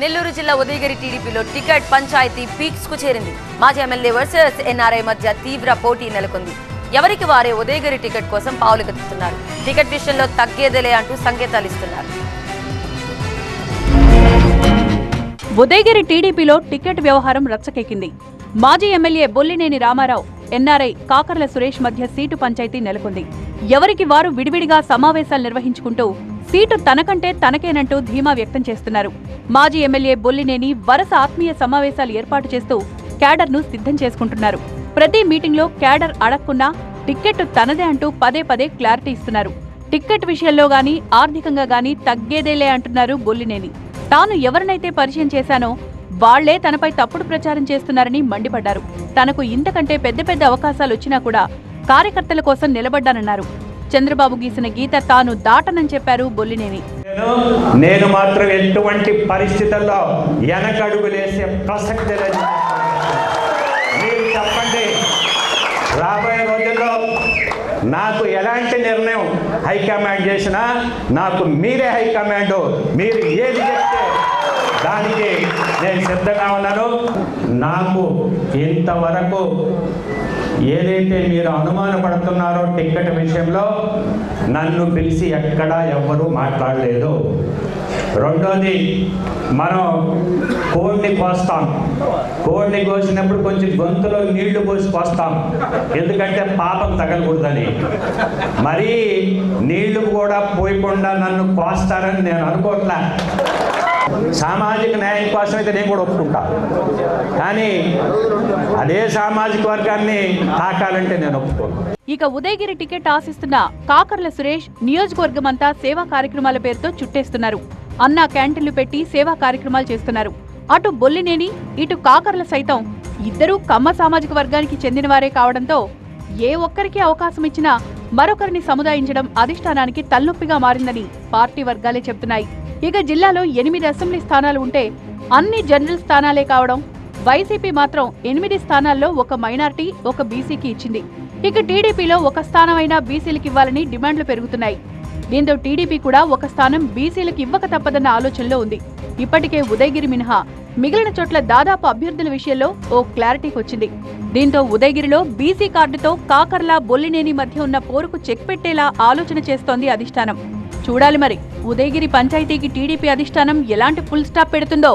నెల్లూరు జిల్లా ఉదయగిరి టీడీపీలో ticket panchayat peaks కు చేరింది. మాజీ ఎమ్మెల్యే వర్సెస్ ఎన్ఆర్ఐ మధ్య తీవ్ర పోటీ నెలకొంది. ఎవరికి వారే ఉదయగిరి టికెట్ కోసం పావులుకెత్తుతున్నారు. టికెట్ విషయంలో తగ్గేదేలే అంటూ సంకేతాలు ఇస్తున్నారు. ఉదయగిరి టీడీపీలో టికెట్ వ్యవహారం రచ్చకెక్కింది. మాజీ ఎమ్మెల్యే బొల్లినేని రామారావు, ఎన్ఆర్ఐ కాకర్ల సురేష్ మధ్య సీటు పంచాయతీ నెలకొంది. ఎవరికి వారు విడివిడిగా సమావేశాలు నిర్వహించుకుంటూ సీటు తనకంటే తనకేనంటూ ధీమా వ్యక్తం చేస్తున్నారు. మాజీ ఎమ్మెల్యే బొల్లినేని వరుస ఆత్మీయ సమావేశాలు ఏర్పాటు చేస్తూ క్యాడర్ను సిద్ధం చేసుకుంటున్నారు. ప్రతి మీటింగ్లో క్యాడర్ అడగకుండా టిక్కెట్ తనదే అంటూ పదే పదే క్లారిటీ ఇస్తున్నారు. టిక్కెట్ విషయంలో గానీ ఆర్థికంగా గానీ తగ్గేదేలే అంటున్నారు బొల్లినేని. తాను ఎవరినైతే పరిచయం చేశానో వాళ్లే తనపై తప్పుడు ప్రచారం చేస్తున్నారని మండిపడ్డారు. తనకు ఇంతకంటే పెద్ద పెద్ద అవకాశాలు వచ్చినా కూడా కార్యకర్తల కోసం నిలబడ్డానన్నారు. చంద్రబాబు గీసిన గీత తాను దాటనని చెప్పారు బొల్లినేని. నేను మాత్రం ఎటువంటి పరిస్థితుల్లో వెనకడుగులేసే ప్రసక్తి లేదు. మీరు చెప్పండి, రాబోయే రోజుల్లో నాకు ఎలాంటి నిర్ణయం హైకమాండ్ చేసినా నాకు మీరే హైకమాండ్. మీరు ఏది చెప్తే దానికి నేను సిద్ధంగా ఉన్నాను. నాకు ఇంతవరకు ఏదైతే మీరు అనుమానపడుతున్నారో టిక్కెట్ విషయంలో నన్ను పిలిచి ఎక్కడా ఎవ్వరూ మాట్లాడలేదు. రెండోది, మనం కోడిని కోస్తాం. కోడిని కోసినప్పుడు కొంచెం గొంతులో నీళ్లు పోసి కోస్తాం, ఎందుకంటే పాపం తగలకూడదని. మరీ నీళ్లు కూడా పోయకుండా నన్ను కోస్తారని నేను అనుకోవట్లే. సామాజిక న్యాయం కోసం అయితే నేను కూడా ఒప్పుకుంటా, కానీ అదే సామాజిక వర్గాన్ని తాకాలంటే నేను ఒప్పుకోను. ఇక ఉదయగిరి టికెట్ ఆశిస్తున్న కాకర్ల సురేష్ నియోజకవర్గమంతా సేవా కార్యక్రమాల పేరుతో చుట్టేస్తున్నారు. అన్నా క్యాంటీన్లు పెట్టి సేవా కార్యక్రమాలు చేస్తున్నారు. అటు బొల్లినేని ఇటు కాకర్ల సైతం ఇద్దరూ కమ్మ సామాజిక వర్గానికి చెందినవారే కావడంతో ఏ ఒక్కరికి అవకాశం ఇచ్చినా మరొకరిని సముదాయించడం అధిష్టానానికి తలనొప్పిగా మారిందని పార్టీ వర్గాలే చెబుతున్నాయి. ఇక జిల్లాలో 8 అసెంబ్లీ స్థానాలు ఉంటే అన్ని జనరల్ స్థానాలే కావడం, వైసీపీ మాత్రం 8 స్థానాల్లో ఒక మైనార్టీ ఒక బీసీకి ఇచ్చింది. ఇక టీడీపీలో ఒక స్థానమైనా బీసీలకు ఇవ్వాలని డిమాండ్లు పెరుగుతున్నాయి. దీంతో టీడీపీ కూడా ఒక స్థానం బీసీలకు ఇవ్వక తప్పదన్న ఆలోచనలో ఉంది. ఇప్పటికే ఉదయగిరి మినహా మిగిలిన చోట్ల దాదాపు అభ్యర్థుల విషయంలో ఓ క్లారిటీకి వచ్చింది. దీంతో ఉదయగిరిలో బీసీ కార్డుతో కాకర్ల బొల్లినేని మధ్య ఉన్న పోరుకు చెక్ పెట్టేలా ఆలోచన చేస్తోంది అధిష్టానం. చూడాలి మరి ఉదయగిరి పంచాయతీకి టీడీపీ అధిష్టానం ఎలాంటి ఫుల్ స్టాప్ పెడుతుందో.